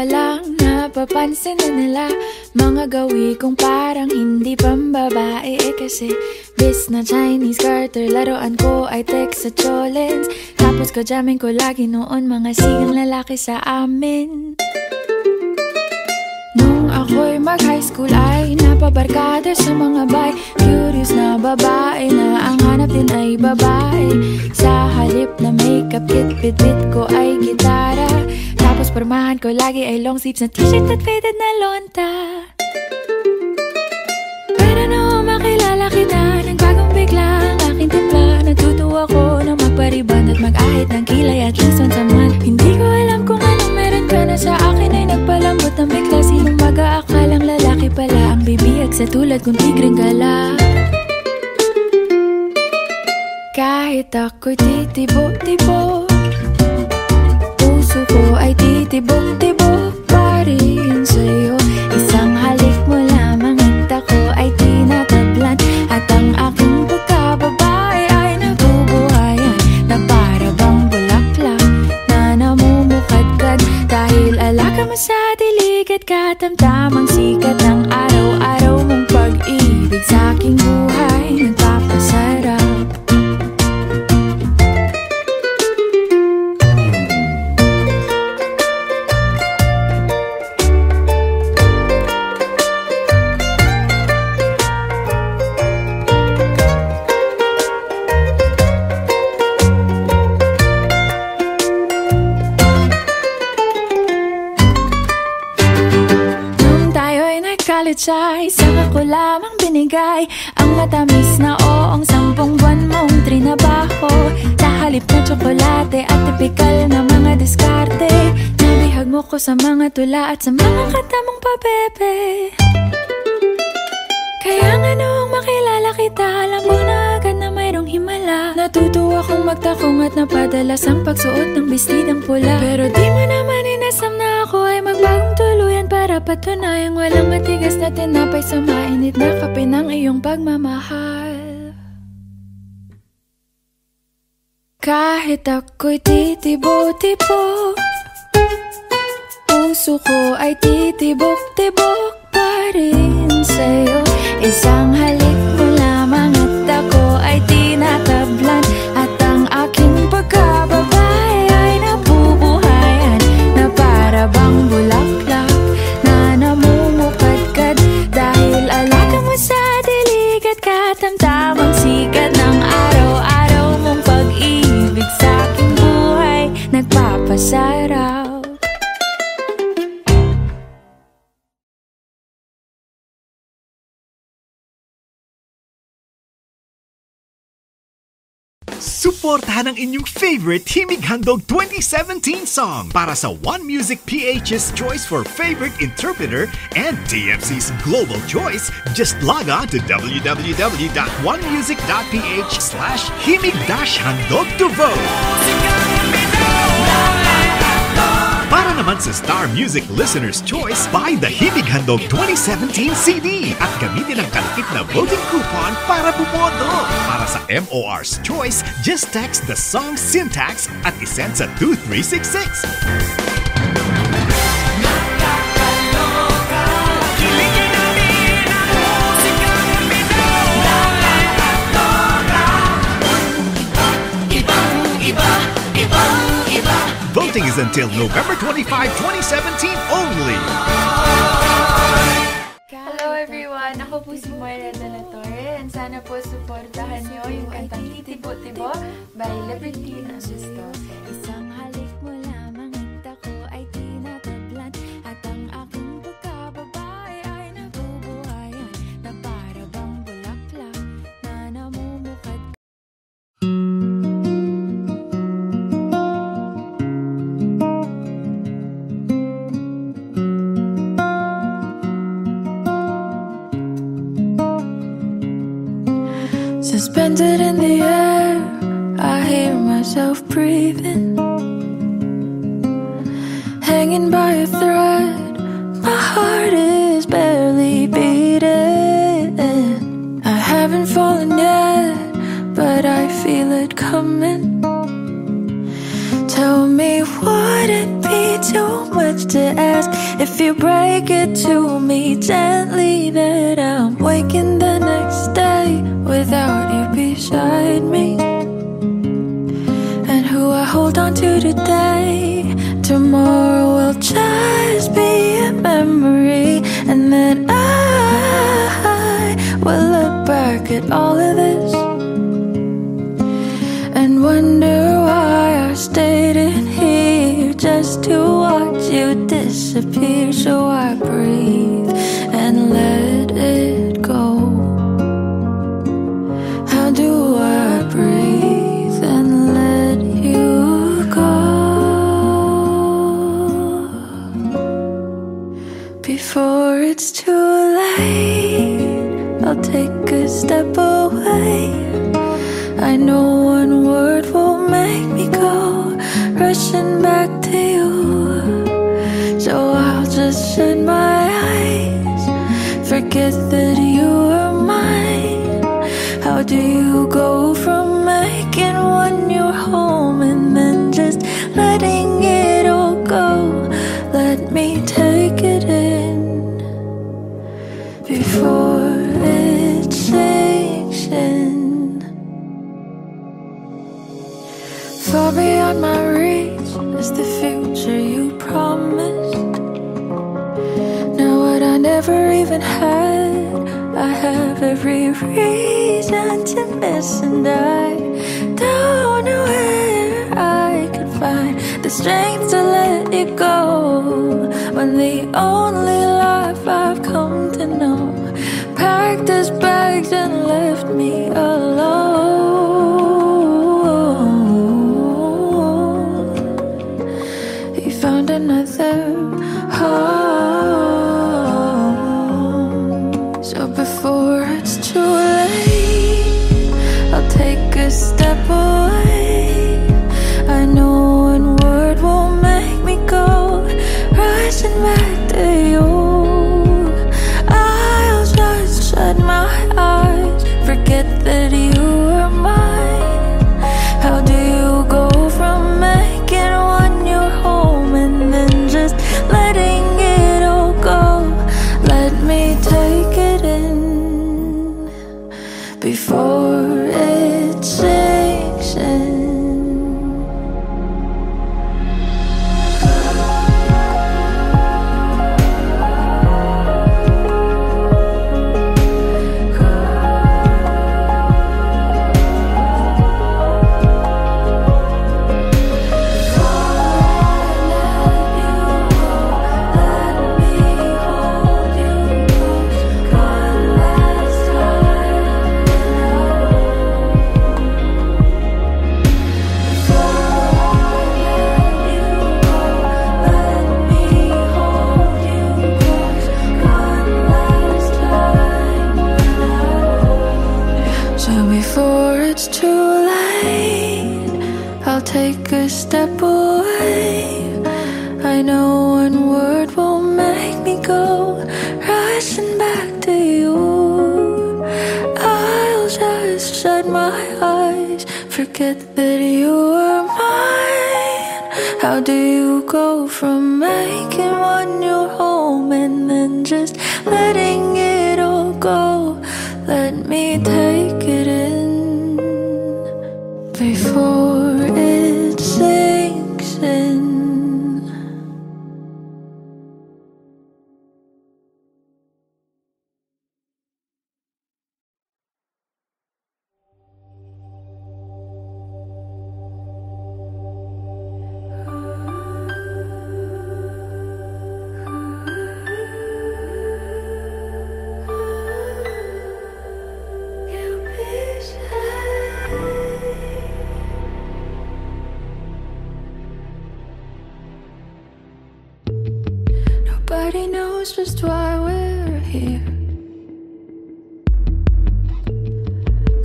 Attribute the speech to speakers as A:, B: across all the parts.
A: lang napapansin na nila mga gawi kong parang hindi pambabae. Kasi bis na Chinese garter, laruan ko ay text sa cholens. Tapos kajamin ko lagi noon mga sigang lalaki sa amin. Nung ako'y mag-high school ay napabarkada sa mga bay. Curious na babae na ang hanap din ay babae. Sa halip na makeup kit, bit-bit ko ay gitara. Tapos pormahan ko lagi ay long sleeves na t-shirt at faded na lonta. Pero nung makilala kita, nagbagong bigla ang aking timpla. Natutuwa ko na magpariban at mag-ahit ng kilay at least once a month. Hindi ko alam kung anong meron ka na sa akin ay nagpalambot ng bigla. Sinong mag-aakalang lalaki pala ang bibihag sa tulad kong tigreng gala. Kahit ako'y titibok-tibok, puso ko ay titibok-tibok pa rin sa'yo. Isang halik mo lamang at ako ay tinatablan. At ang aking pagkababae ay nabubuhayan na para bang bulaklak na namumukadkad. Dahil alaga mo sa dilig at katamtamang sikat ng araw-araw mong pag-ibig sa aking buhay nagpapasarap. Ay saka ko lamang binigay ang matamis na oong 10 buwan mong trinabaho. Sa halip na tsokolate at tipikal na mga diskarte, nabihag mo ko sa mga tula at sa mga katamong pabebe. Kaya nga noong makilala kita, alam mo na agad na mayroong himala. Natutuwa kong magtakong at napadalas ang pagsuot ng bestidang pula. Pero di mo naman inasam na ako ay magbagong tuluyan para patunayang walang matigas na tinapay sa mainit na kape ng iyong pagmamahal. Kahit ako'y titibo-tibo, puso ko ay titibok-tibok pa rin sa'yo. Isang halik mo lamang at ako ay tinatablan. At ang aking pagkababae ay nabubuhayan na para bang bulaklak na namumukadkad. Dahil alaga mo sa dilig at katamtamang sikat ng araw-araw mong pag-ibig sa aking buhay nagpapasarap.
B: Suportahan ang inyong favorite Himig Handog 2017 song para sa One Music PH's choice for favorite interpreter and TFC's global choice. Just log on to www.onemusic.ph/himig-handog to vote. Para naman sa Star Music Listener's Choice, buy the Himig Handog 2017 CD at gamitin ang kalakip na voting coupon para bumoto. Para sa MOR's Choice, just text the song syntax at isend sa 2366. Voting is until November 25, 2017 only.
A: Hello everyone! Ako po si Moira de la Torre and sana po supportahan niyo yung kantang Titibo-Tibo by Libertine Augusto. Isang halik mo lamang at ako ay tinatablan. At ang aking pagkababae ay nabubuhayan na para bang bulaklak na namumukad. Suspended in the air, I hear myself breathing. Hanging by a thread, my heart is barely beating. I haven't fallen yet, but I feel it coming. Tell me why Would it be too much to ask if you break it to me gently that I'm waking the next day without you beside me? And who I hold on to today, tomorrow will just be a memory. And then I will look back at all of this and wonder why I stayed in here just to watch you disappear. So I breathe and let it go. How do I breathe and let you go? Before it's too late, I'll take a step away. I know one word will make me go rushing back to you. So I'll just shut my eyes, forget that you are mine. How do you go from making one your home and then just letting it all go? Let me take it in before it sinks in. Far beyond my reach is the future you promised. Now what I never even had, I have every reason to miss. And I don't know where I could find the strength to let it go, when the only life I've come to know packed his bags and left me alone. He found another home. So before it's too late, I'll take a step away. I know one word won't make me go rushing back to you. I'll just shut my eyes, forget that you are mine. How do you go from making one your home and then just letting it all go? Let me take it in before it sinks in. Before it's too late, I'll take a step away. I know one word won't make me go rushing back to you. I'll just shut my eyes, forget that you are mine. How do you go from making one your home and then just letting it all go? Let me take it in before it sinks in. Nobody knows just why we're here.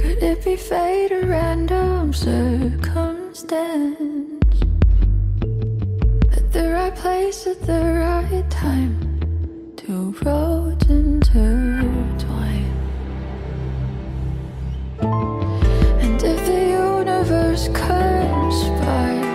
A: Could it be fate or random circumstance? At the right place at the right time, two roads intertwine. And if the universe conspired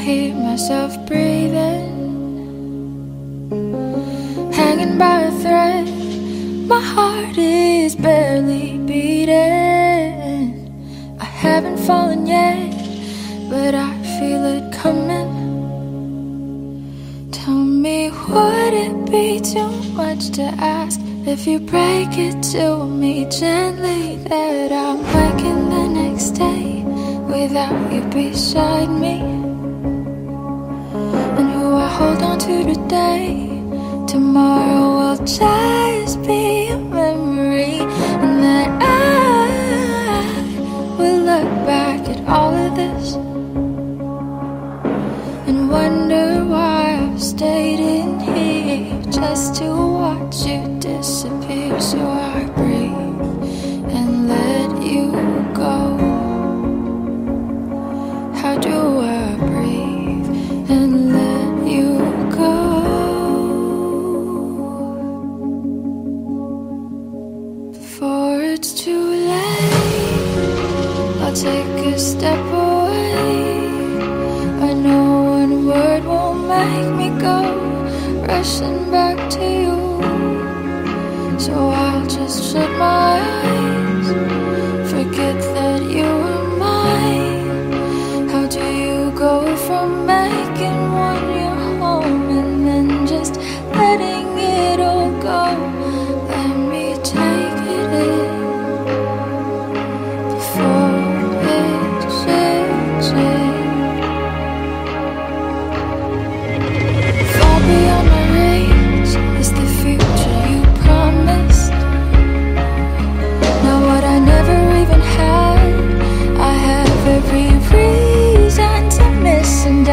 A: hear myself breathing, hanging by a thread. My heart is barely beating. I haven't fallen yet, but I feel it coming. Tell me, would it be too much to ask if you break it to me gently that I'm waking the next day without you beside me? And who I hold on to today, tomorrow will just be a memory. And that I will look back at all of this and wonder why I've stayed in here just to watch you disappear. So I breathe and let you go. How do I breathe and let you go before it's too late? I'll take a step away. I know one word won't make me go rushing back to you. So I'll just shut my eyes, forget that you were mine. How do you go from making one your home and then just letting it all go? Let me take it in before it changes. Far beyond my reach is the future you promised. Now what I never even had, I have every reason to miss. And I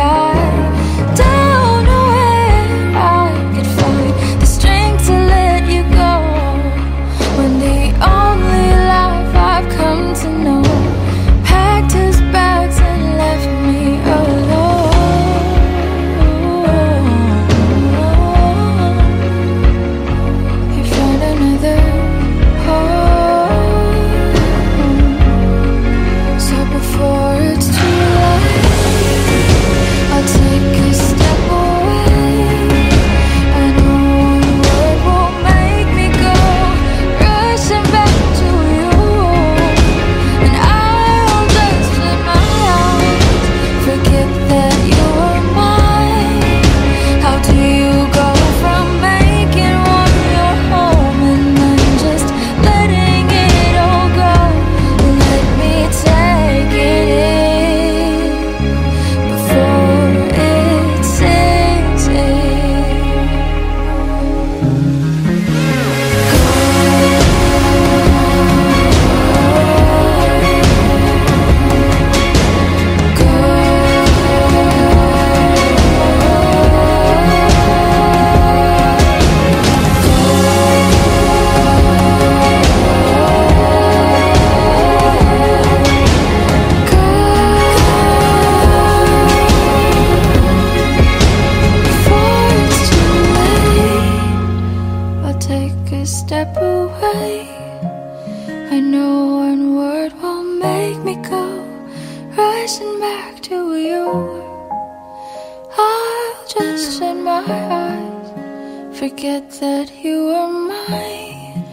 A: don't know where I could find the strength to let you go, when the only life I've come to know packed his bags and left me alone. You found another home. So before it's too late, I'll take a step away. I know one word won't make me go rushing back to you. And I'll just shut my eyes, forget that you were mine. How do you go from making one your home and then just letting it all go? Let me take it in before it sinks in. Before it's too late, I'll take a step away. I know one word won't make me go rushing back to you. I'll just shut my eyes, forget that you were mine.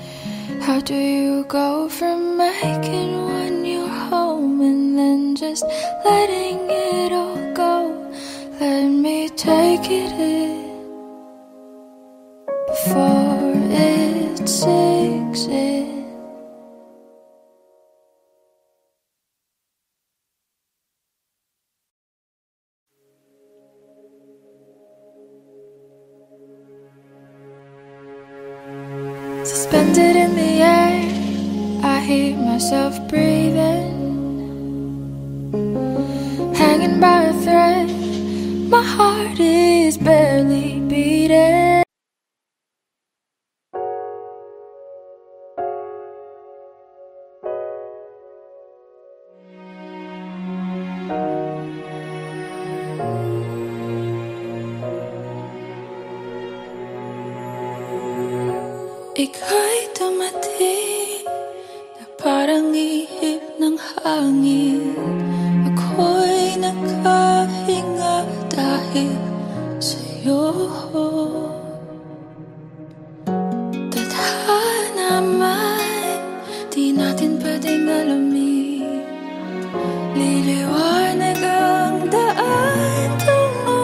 A: How do you go from making one your home and then just letting it all go? Let me take it in before it sinks in. Suspended in the air, I hear myself breathing, hanging by a thread. My heart is barely beating. Ika'y dumating na parang ihip ng hangin. Ako'y nakahinga sa'yo. Tadhana man, di natin pwedeng alamin. Liliwanag ang daan tungo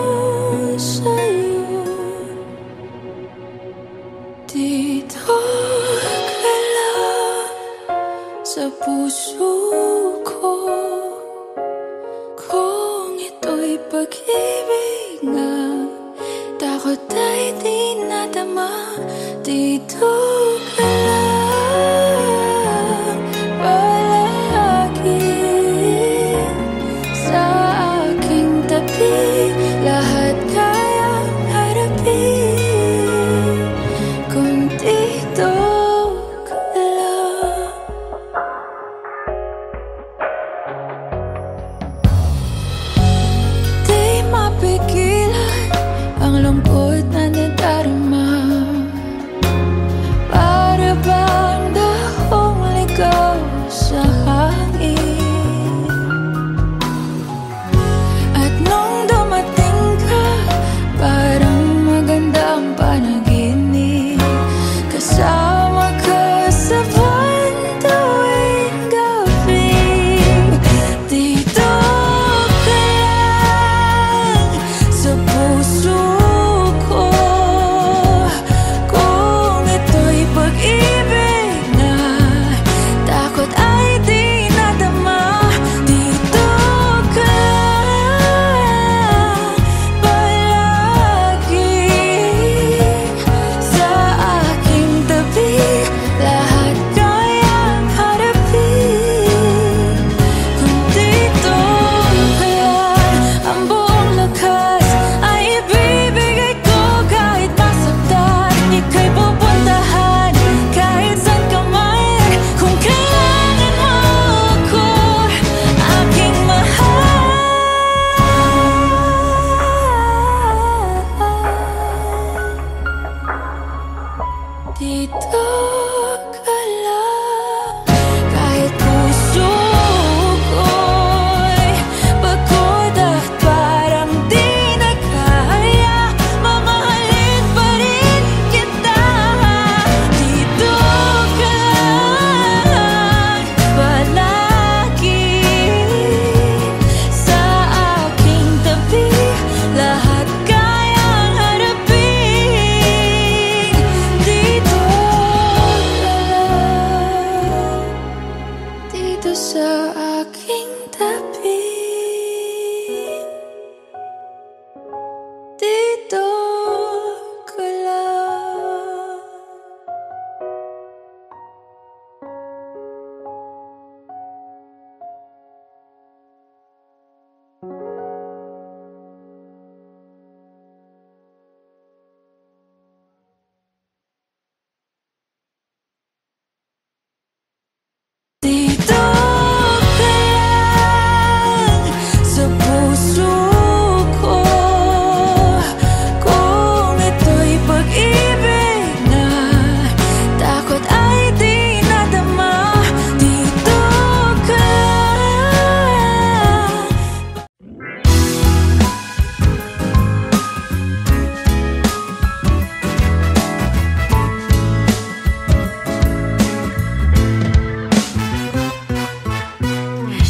A: sa'yo. Dito ka lang sa puso ko. Kung ito'y pag-ibig nga, takot ay di nadama. Dito ka lang palagi sa aking tabi. Lahat kayang harapin kung dito ka lang. Di mapigilan ang lungkot na nadarama. Para bang dahong ligaw sa hangin. At nung dumating ka, parang magandang panaginip. Kasama ka sa buwan tuwing gabi. Dito ka lang sa puso ko. Kung ito'y pag-ibig na, takot ay di nadama. Dito ka lang palagi sa aking tabi. Lahat kayang harapin kung dito ka lang. Ang buong lakas ay ibibigay ko kahit masaktan. Ika'y pupuntahan kahit saan ka man. Kung kailangan mo ako, aking mahal. Dito ka lang kahit puso ko'y pagod at parang di na kaya. Mamahalin pa rin kita. Dito ka lang palagi sa aking tabi. Lahat kayang harapin. Dito ka lang, dito sa aking tabi. Dito ka lang. Dito ka lang sa puso ko. Kung ito'y pag-ibig na, takot ay di nadama. Dito ka lang.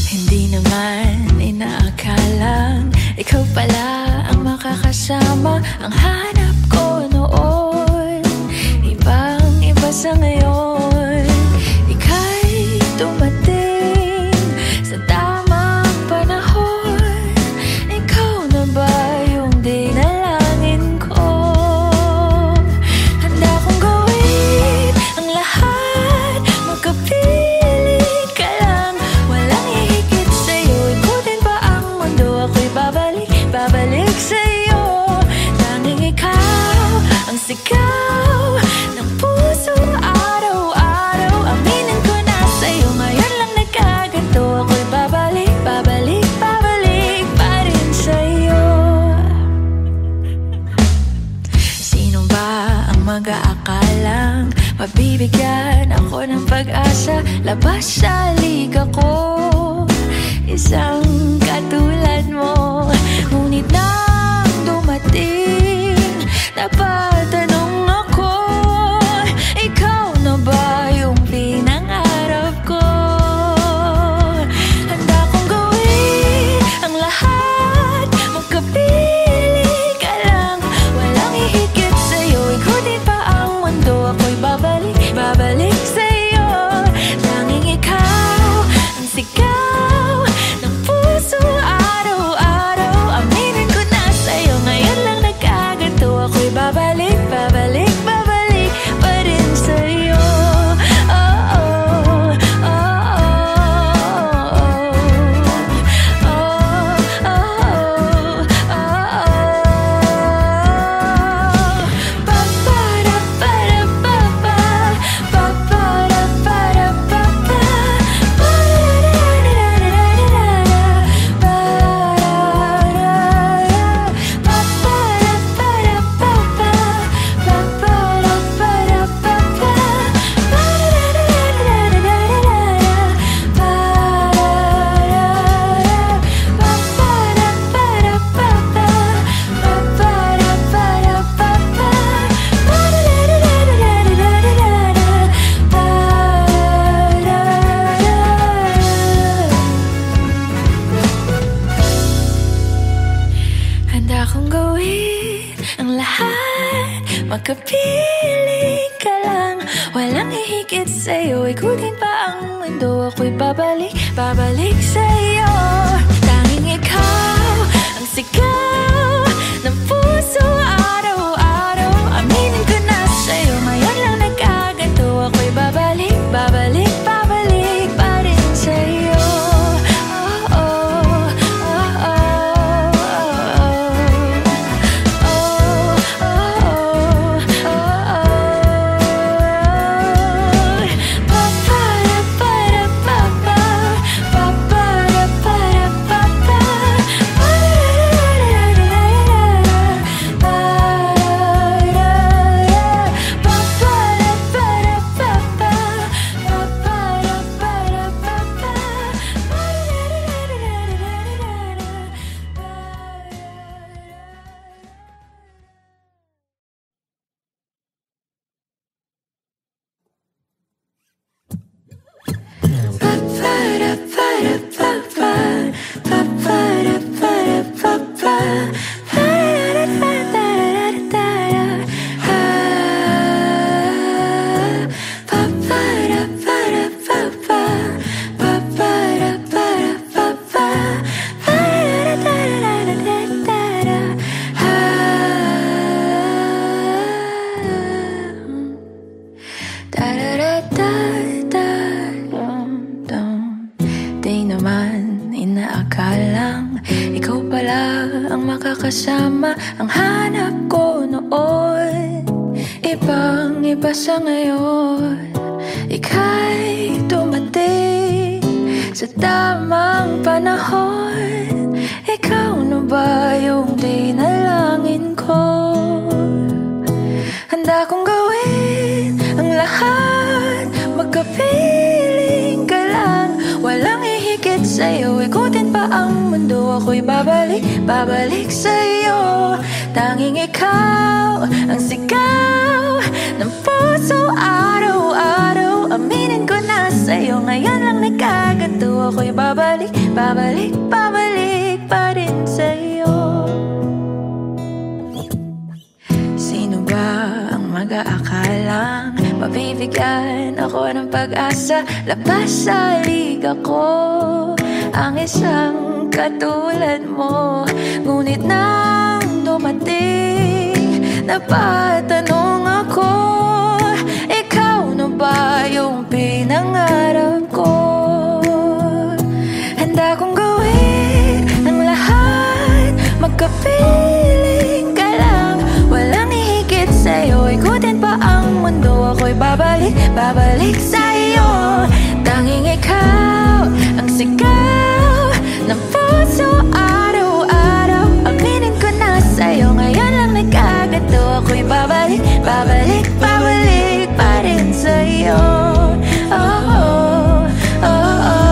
A: Hindi naman inaakalang ikaw pala ang makakasama. Ang hanap ko noon, ibang-iba sa ngayon. Ika'y dumating sa tamang panahon. Ikaw na ba yung dinalangin ko? Handa kong gawin ang lahat, magkapiling ka lang. Walang hihigit sa'yo, ikutin pa ang mundo. Ako'y babalik sa'yo. Tanging ikaw ang sigaw ng puso araw-araw. Aminin ko na sa'yo, ngayon lang nagkaganto. Ako'y babalik pa rin sa'yo. Sino ba ang mag-aakalang mabibigyan ako ng pag-asa? Labas sa liga ko, isang katulad mo. Ngunit nang dumating lahat, magkapiling ka lang. Walang hihigit sa'yo, ikutin pa ang mundo. Ako'y babalik, babalik sa'yo. Tanging ikaw ang sigaw ng puso araw-araw. Aminin ko na sa'yo, ngayon lang nagkaganto. Ako'y babalik, babalik, babalik pa rin sa'yo. Kasama ang hanap ko noon, ibang-iba sa ngayon. Ika'y dumating sa tamang panahon. Ikaw na ba yung dinalangin ko? Handa kong gawin ang lahat, magkapiling ka lang. Walang hihigit sa'yo, ikutin pa ang mundo. Ako'y babalik, babalik sa'yo. Tanging ikaw ang sigaw ng puso araw-araw. Aminin ko na sa'yo, ngayon lang nagkaganto. Ako'y babalik, babalik, babalik pa rin sa'yo. Sino ba ang mag-aakalang mabibigyan ako ng pag-asa? Labas sa liga ko ang isang katulad mo. Ngunit nang dumating, napatanong ako, ikaw na ba yung pinangarap ko? Handa kong gawin ang lahat, magkapiling ka lang. Walang hihigit sa'yo, ikutin pa ang mundo. Ako'y babalik, babalik sa'yo. Tanging ikaw ang sigaw ng puso araw-araw. Aminin ko na sa'yo, ngayon lang nagkaganto. Ako'y babalik, babalik, babalik pa rin sa'yo. Oh, oh, oh, oh.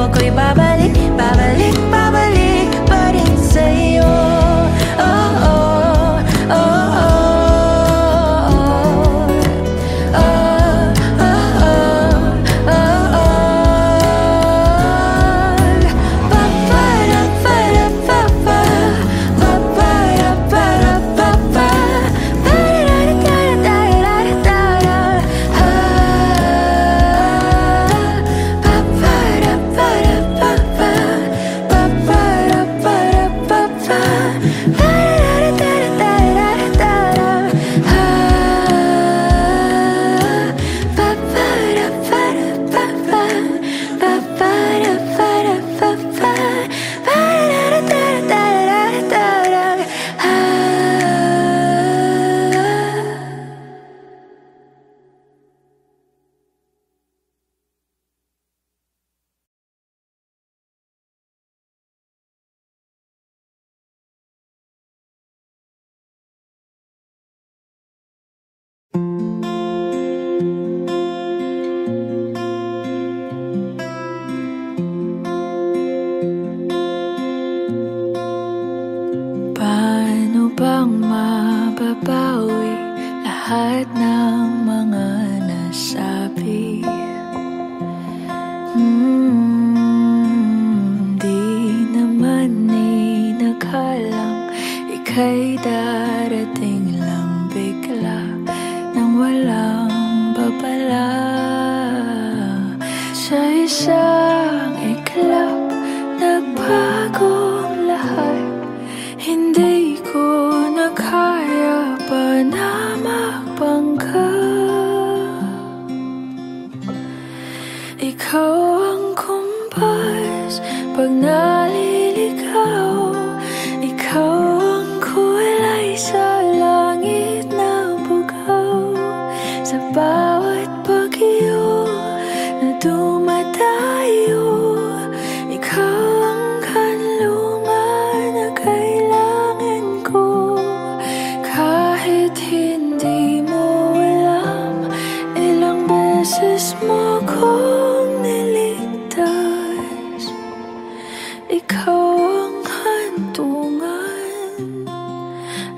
A: ako'y babalik, babalik, babalik pa rin sa'yo. Oh, oh, oh, oh. Paano bang mababawi lahat ng mga nasabi? Di naman inakalang ika'y darating lang bigla nang walang babala. Sa isang iglap nagbagong lahat. Hindi ko na kaya pa na magbangga. Ikaw ang kumpas pag naliligaw. Ikaw ang kulay sa langit na bugaw. Sa bawat bagyo na dumadayo, ikaw ang kanlungan na kailangan ko. Kahit hindi mo alam, ilang beses mo kong niligtas. Ikaw ang hantungan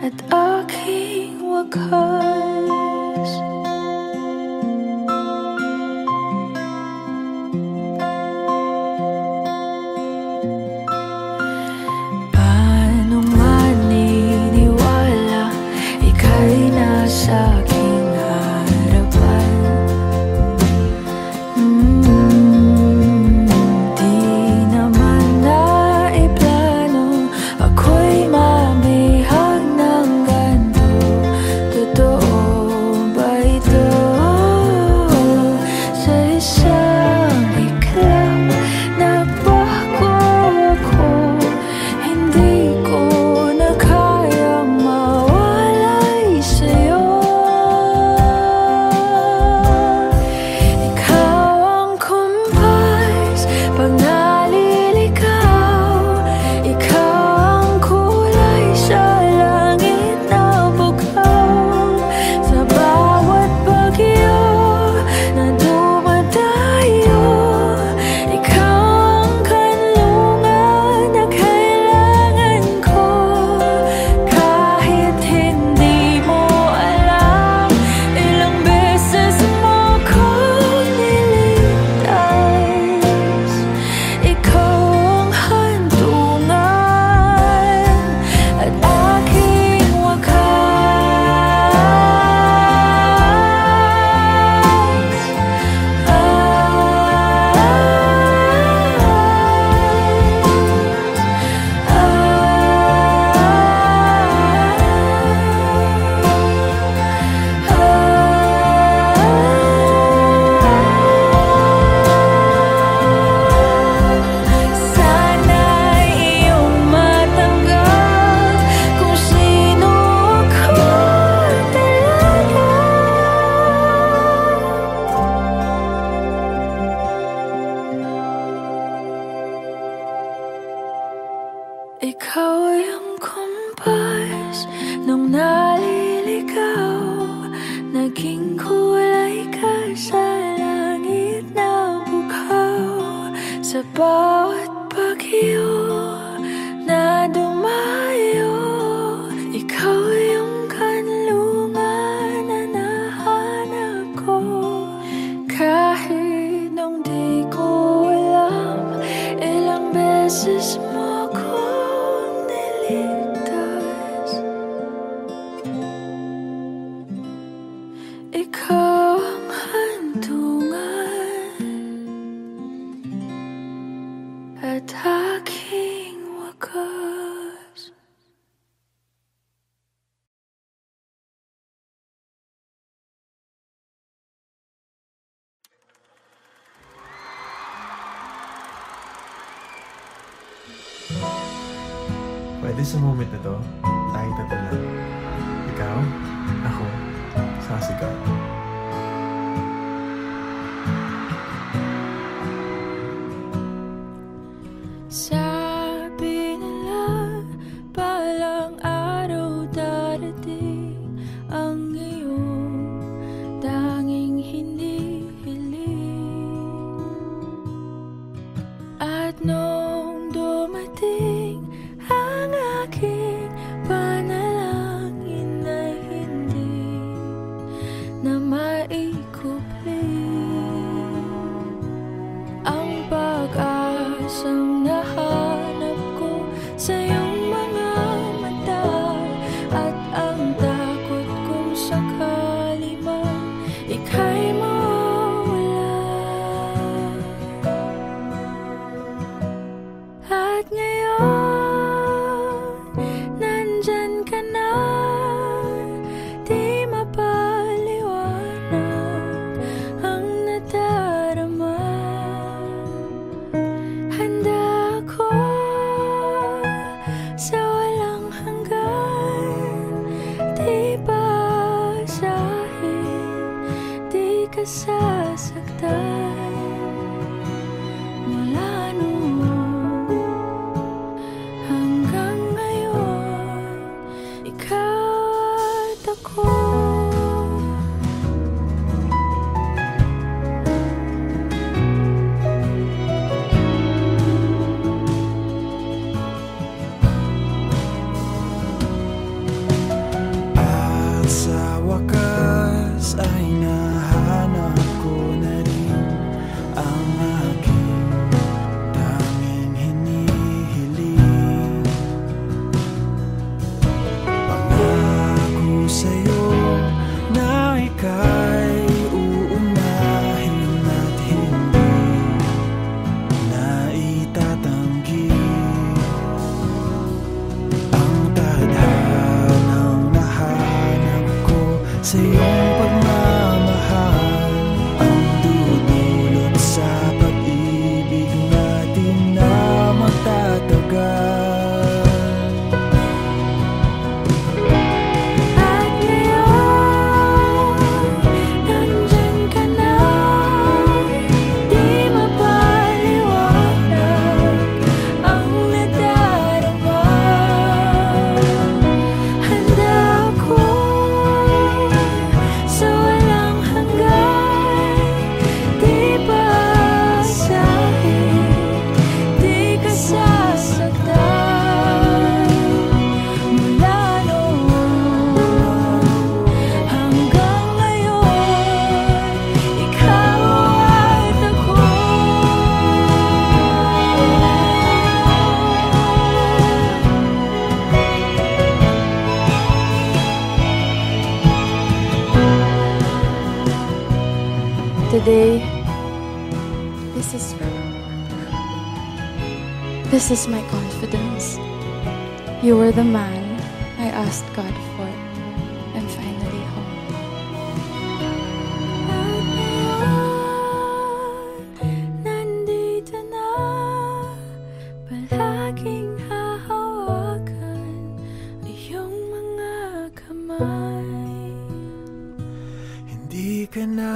A: at aking wakas. Paano maniniwala ika'y nasa aking harapan? Di naman naiplano ako'y mamihag ng ganito. Totoo ba ito? Sa isang iglap nagbago ako. Hindi ko na kayang mawalay sa'yo. Ikaw ang kumpas pag naliligaw. Ikaw ang kulay sa langit na bugaw. Sa bawat bagyo na dumadayo, ikaw ang kanlungan na kailangan ko. Kahit hindi mo alam, ilang beses mo kong niligtas. Ikaw ang hantungan at aking sana'y iyong matanggap kung sino ako talaga. Ikaw ang kumpas nung naliligaw. Naging kulay ka sa langit na bugaw. Sa bawat bagyo na dumayo, ikaw yung kanlungan na nahanap ko. Kahit nung di ko alam, ilang beses mo akong niligtas. Ikaw ang hantungan at aking wakas.
C: Pwede sa moment na to, tayong tatlo lang. Ikaw, ako, sasigaw.
A: Sabi nila, balang araw darating ang iyong tanging hinihiling. At nung dumating ang aking panalangin ay hindi na maikupli. Ang pag-asang nahanap ko sa iyong mga mata, at ang takot kong sakali man ika'y mawala. At ngayon, nandyan ka na, di mapaliwanag ang nadarama. Handa ako sa walang hanggan, di basahin, di ka sasaktan. Mula noon hanggang ngayon, ikaw at ako.
D: At sa wakas ay nahanap ko na rin ang aking tanging hinihiling. Pangako sa'yo na ika'y uunahin at hindi na itatanggi. Ang tadhanang nahanap ko sa iyong pagmamahal, ang dudulot sa pag-ibig natin na magtatagal.
A: At ngayon, nandyan ka na, di mapaliwanag ang nadarama. Handa ako sa walang hanggan, di basahin, di ka sasaktan. Mula noon hanggang ngayon, ikaw at ako. Today, this is my confidence. You were the man I asked God for. I'm finally home. At ngayon, nandito na, palaging hahawakan iyong mga kamay.
D: Hindi ka na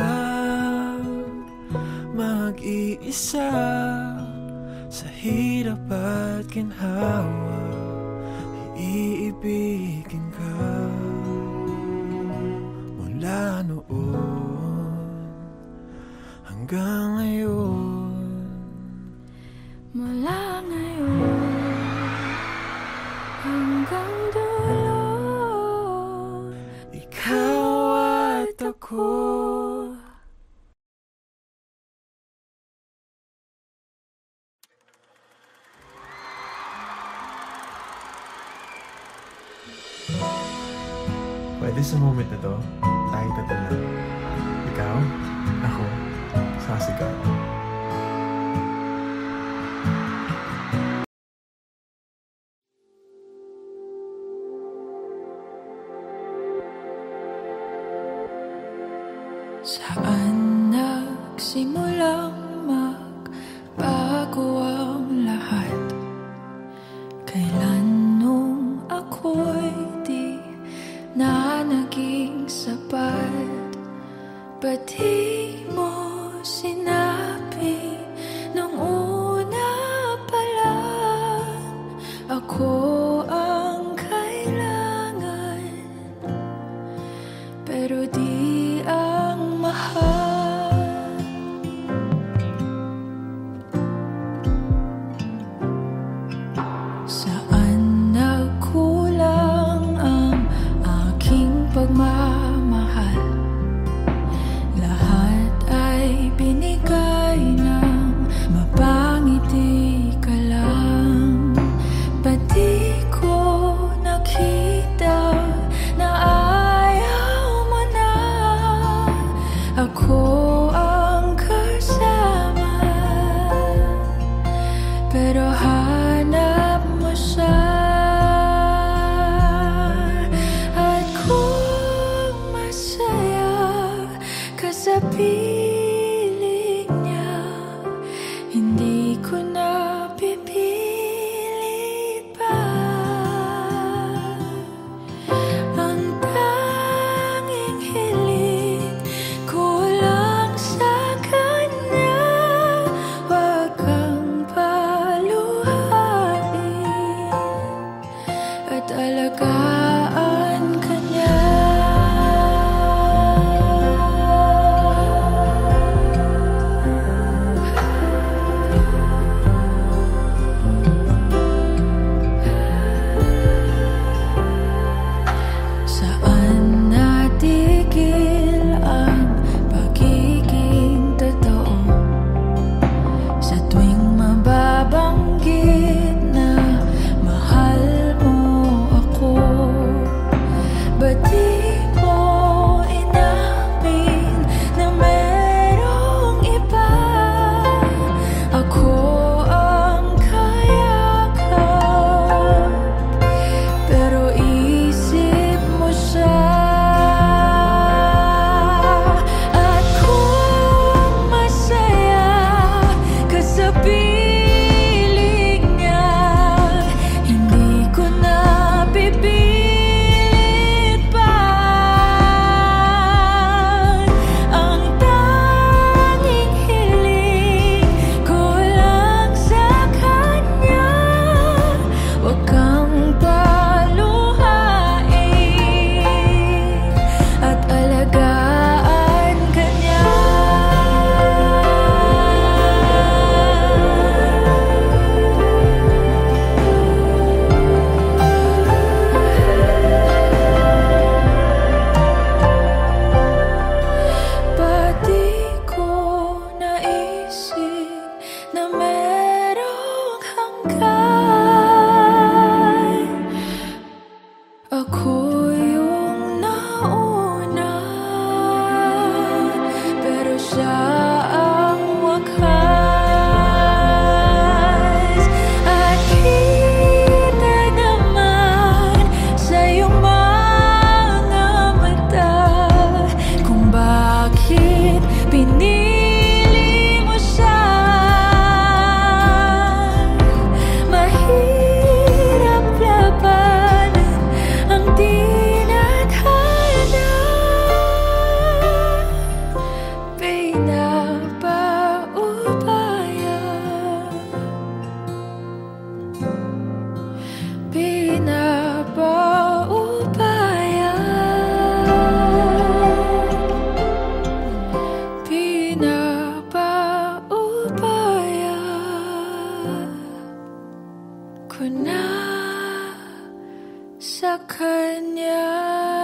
D: mag-iisa sa hirap at ginhawa, iibigin ka. Mula noon hanggang ngayon,
A: Simula ngayon hanggang dulo,
D: ikaw at ako.
C: Pwede sa moment na to, tayo tatlo lang. Ikaw, ako, sasigaw.
A: Saan nagsimulang magbago ang lahat? Kailan nung ako'y di na naging sapat? Ba't di mo sinabi nung una pa lang ako ang kailangan, pero di ang mahal? Saan nagkulang ang aking pagmamahal? Lahat ay binigay ng mapangiti ka lang. Ba't di ko nakita na ayaw mo na ako ang kasama? Pero hanap mo siya, at kung masaya ka sa piling niya, hindi ko na pipilit pa. Ang tanging hiling ko lang sa kanya, wag kang paluha. ko na sa kanya.